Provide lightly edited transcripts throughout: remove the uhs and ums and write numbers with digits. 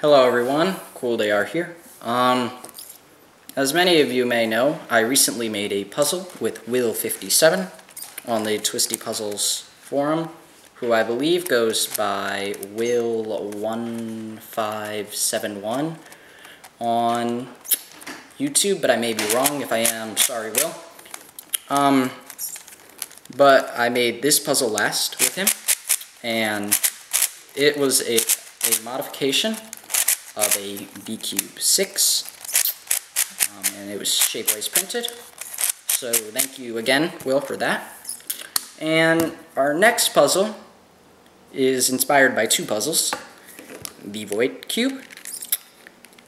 Hello everyone, Cool They Are here. As many of you may know, I recently made a puzzle with Will57 on the Twisty Puzzles forum, who I believe goes by Will1571 on YouTube, but I may be wrong. If I am, sorry Will. But I made this puzzle last with him, and it was a modification of a B-Cube 6, and it was shape-wise printed. So thank you again, Will, for that. And our next puzzle is inspired by two puzzles, the Void Cube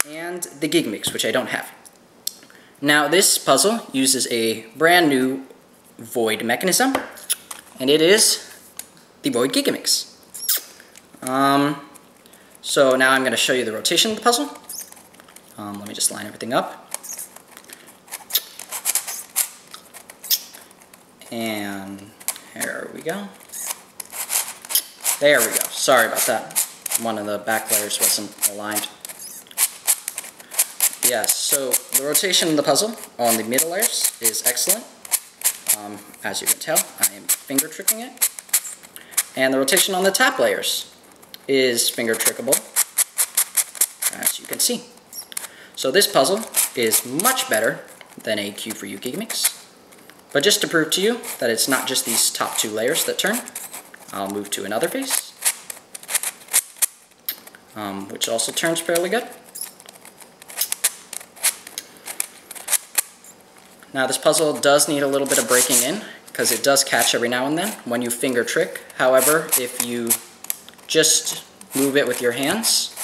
and the Gigaminx, which I don't have. Now this puzzle uses a brand new void mechanism, and it is the Void Gigaminx. So now I'm going to show you the rotation of the puzzle. Let me just line everything up. And here we go. There we go. Sorry about that. One of the back layers wasn't aligned. Yes, so the rotation of the puzzle on the middle layers is excellent. As you can tell, I am finger tricking it. And the rotation on the top layers is finger trickable, as you can see. So this puzzle is much better than a Cube for You Gigaminx. But just to prove to you that it's not just these top two layers that turn, I'll move to another face, which also turns fairly good. Now this puzzle does need a little bit of breaking in, because it does catch every now and then when you finger trick. However, if you just move it with your hands,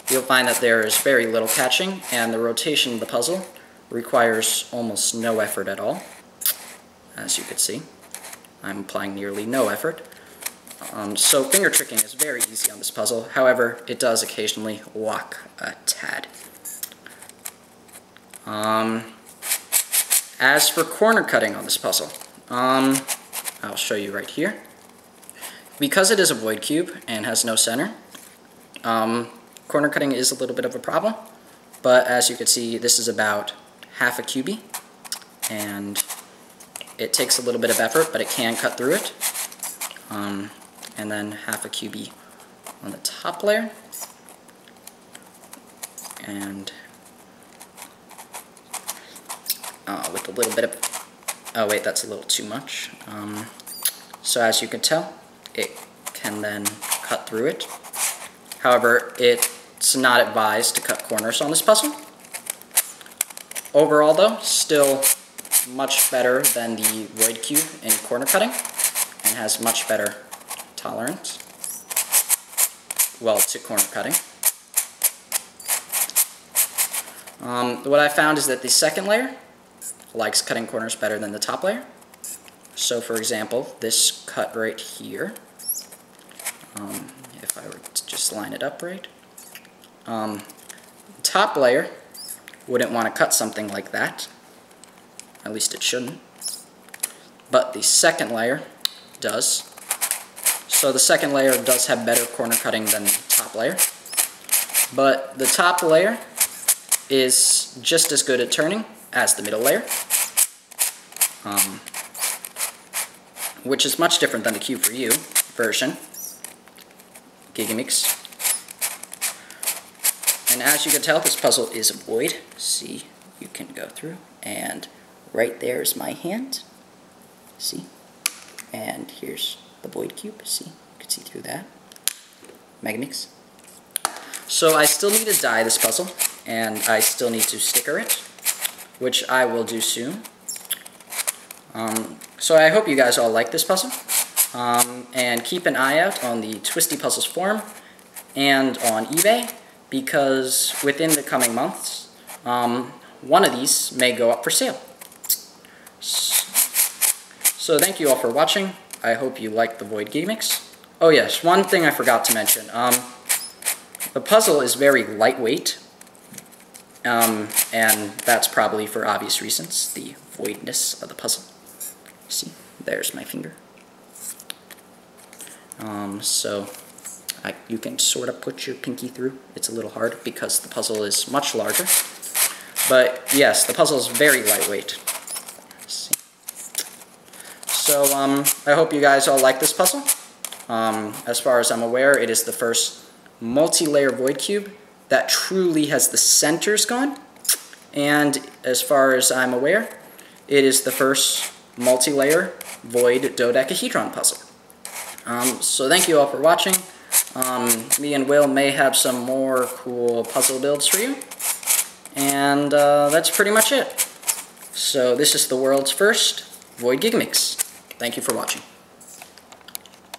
you'll find that there is very little catching, and the rotation of the puzzle requires almost no effort at all. As you can see, I'm applying nearly no effort. So finger tricking is very easy on this puzzle. However, it does occasionally walk a tad. As for corner cutting on this puzzle, I'll show you right here. Because it is a void cube and has no center, corner cutting is a little bit of a problem, but as you can see, this is about half a cubie, and it takes a little bit of effort, but it can cut through it. And then half a cubie on the top layer, and with a little bit of, oh wait, that's a little too much. So as you can tell, it can then cut through it. However, it's not advised to cut corners on this puzzle. Overall though, still much better than the Void Cube in corner cutting, and has much better tolerance, well, to corner cutting. What I found is that the second layer likes cutting corners better than the top layer. So for example, this cut right here, if I were to just line it up right, top layer wouldn't want to cut something like that. At least it shouldn't. But the second layer does. So the second layer does have better corner cutting than the top layer. But the top layer is just as good at turning as the middle layer, which is much different than the Cube for You version, Gigaminx. And as you can tell, this puzzle is a void. See, you can go through, and right there is my hand. See? And here's the Void Cube. See? You can see through that. Gigaminx. So I still need to die this puzzle, and I still need to sticker it, which I will do soon. So I hope you guys all like this puzzle. And keep an eye out on the Twisty Puzzles forum and on eBay, because within the coming months, one of these may go up for sale. So thank you all for watching. I hope you liked the Void Gigaminx. Oh yes, one thing I forgot to mention. The puzzle is very lightweight, and that's probably for obvious reasons, the voidness of the puzzle. See, there's my finger. So you can sort of put your pinky through. It's a little hard because the puzzle is much larger. But yes, the puzzle is very lightweight. Let's see. So I hope you guys all like this puzzle. As far as I'm aware, it is the first multi-layer void cube that truly has the centers gone. And as far as I'm aware, it is the first multi-layer void dodecahedron puzzle. So thank you all for watching. Me and Will may have some more cool puzzle builds for you. And that's pretty much it. So this is the world's first void Gigaminx. Thank you for watching.